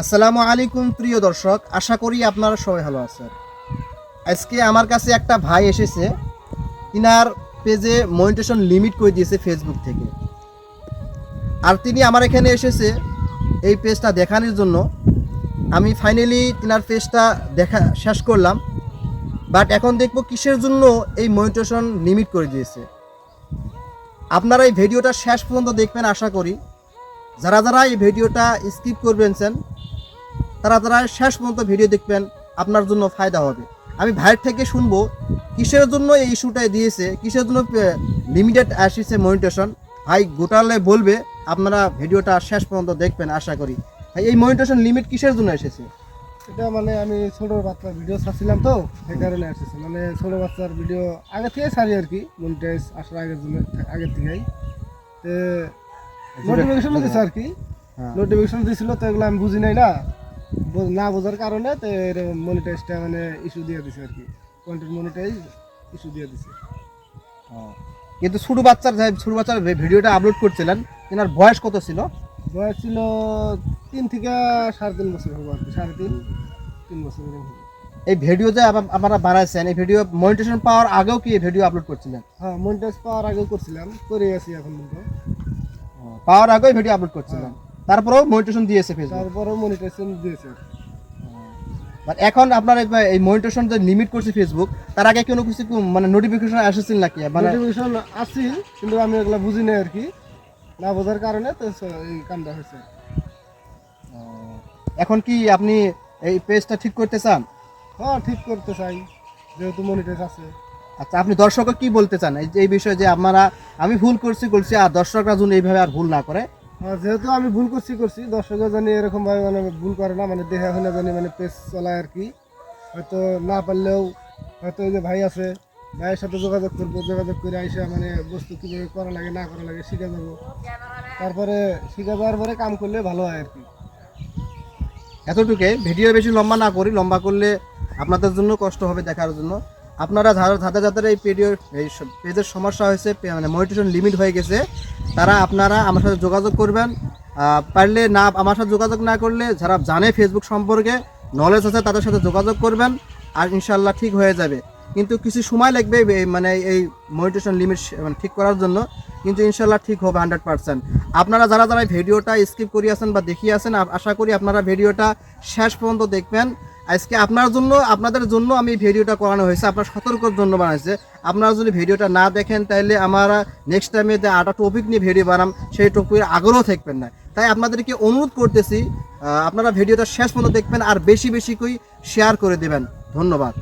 আসসালামু আলাইকুম প্রিয় দর্শক, আশা করি আপনারা সবাই ভালো আছেন। আজকে আমার কাছে একটা ভাই এসেছে, তিনার পেজে মনিটাইজেশন লিমিট করে দিয়েছে ফেসবুক থেকে। আর তিনি আমার এখানে এসেছে এই পেজটা দেখানোর জন্য। আমি ফাইনালি তিনার পেজটা দেখা শেষ করলাম, বাট এখন দেখবো কিসের জন্য এই মনিটাইজেশন লিমিট করে দিয়েছে। আপনারা এই ভিডিওটা শেষ পর্যন্ত দেখবেন আশা করি। যারা যারা এই ভিডিওটা স্কিপ করবেন তারা শেষ পর্যন্ত ভিডিও দেখবেন, আপনার জন্য ফায়দা হবে। আমি ভাইয়ের থেকে শুনবো কিসের জন্য এই ইস্যুটা দিয়েছে, কিসের জন্য লিমিটেড আসছে মনিটাইজেশন। ভাই গোটালে বলবে, আপনারা ভিডিওটা শেষ পর্যন্ত দেখবেন আশা করি। ভাই এই মনিটাইজেশন লিমিট কিসের জন্য এসেছে? এটা আমি ছোট বাচ্চার ভিডিও ছাড়ছিলাম তো, সেই কারণে আসছে। ছোট বাচ্চার ভিডিও আগে থেকে ছাড়ি আর কি, মনিটাইজ আসার আগের থেকেই নোটিফিকেশন দিচ্ছে আর কি। নোটিফিকেশন দিছিল তো, এগুলো আমি বুঝি নাই না বোঝার কারণে তো মনিটাইজটা ইস্যু দিয়ে দিছে আর কি। কন্টেন্ট মনিটাইজ ইস্যু দিয়ে দিছে। কিন্তু ছোট বাচ্চার ভিডিওটা আপলোড করছিলেন, তেনার বয়স কত ছিল? বয়স ছিল 3 থেকে 3.5 বছর হবে আর কি, 3.5 বছর হবে। এই ভিডিও যে আপনারা বানাইছেন, এই ভিডিও মনিটাইজেশন পাওয়ার আগেও কি এই ভিডিও আপলোড করছিলেন? হ্যাঁ, মনিটাইজ পাওয়ার আগেও করছিলাম, করে আছি এখন পর্যন্ত। পাওয়ার আগেই ভিডিও আপলোড করছিলেন, তারপরেও মনিটাইজেশন দিয়েছে ফেসবুক? তারপরেও মনিটাইজেশন দিয়েছে। এখন আপনার এই মনিটাইজেশন যে লিমিট করছে ফেসবুক, তার আগে কোনো কিছু নোটিফিকেশন আসছিল নাকি? নোটিফিকেশন আসছিল, কিন্তু আমি এগুলা বুঝি নাই আর কি, না বোঝার কারণে তো এই কামটা হয়েছে। এখন কি আপনি এই পেজটা ঠিক করতে চান? হ্যাঁ, ঠিক করতে চাই, যেহেতু মনিটাইজ আছে। আচ্ছা, আপনি দর্শককে কি বলতে চান এই বিষয়ে, যে আমি ভুল করছি আর দর্শকরা যেন এইভাবে আর ভুল না করে? যেহেতু আমি ভুল করছি, দর্শকরা জানি এরকম ভাবে ভুল করে না, দেখে শুনে জানি পেজ চলায় আর কি। হয়তো না পারলেও হয়তো এই যে ভাই আছে, ভাইয়ের সাথে যোগাযোগ করবো, যোগাযোগ করে আইসা বস্তু কীভাবে করা লাগে না করা লাগে শিখে যাবো। তারপরে শিখে যাওয়ার পরে কাম করলে ভালো হয় আর কি। এতটুকু, ভিডিও বেশি লম্বা না করি, লম্বা করলে আপনাদের জন্য কষ্ট হবে দেখার জন্য। আপনারা যাদের এই পেজের সমস্যা হয়েছে, মনিটাইজেশন লিমিট হয়ে গেছে, আপনারা আমার সাথে যোগাযোগ করবেন। পারলে না, আমার সাথে যোগাযোগ না করলে যারা জানে ফেসবুক সম্পর্কে নলেজ আছে তাদের সাথে যোগাযোগ করবেন, আর ইনশাল্লাহ ঠিক হয়ে যাবে। কিন্তু কিছু সময় লাগবে এই মনিটাইজেশন লিমিট ঠিক করার জন্য, কিন্তু ইনশাল্লাহ ঠিক হবে 100%। আপনারা যারা এই ভিডিওটা স্কিপ করিয়েছেন বা দেখিয়েছেন, আশা করি আপনারা ভিডিওটা শেষ পর্যন্ত দেখবেন। আজকে আপনাদের জন্য আমি ভিডিওটা করানো হয়েছে, আপনার সতর্কর জন্য বানাইছে। আপনারা যদি ভিডিওটা না দেখেন, তাহলে আমরা নেক্সট টাইমে যে আটা টপিক নিয়ে ভিডিও বানাম, সেই টপিকের আগ্রহ থাকবেন না। তাই আপনাদেরকে অনুরোধ করতেছি, আপনারা ভিডিওটা শেষ পর্যন্ত দেখবেন আর বেশি করে শেয়ার করে দেবেন। ধন্যবাদ।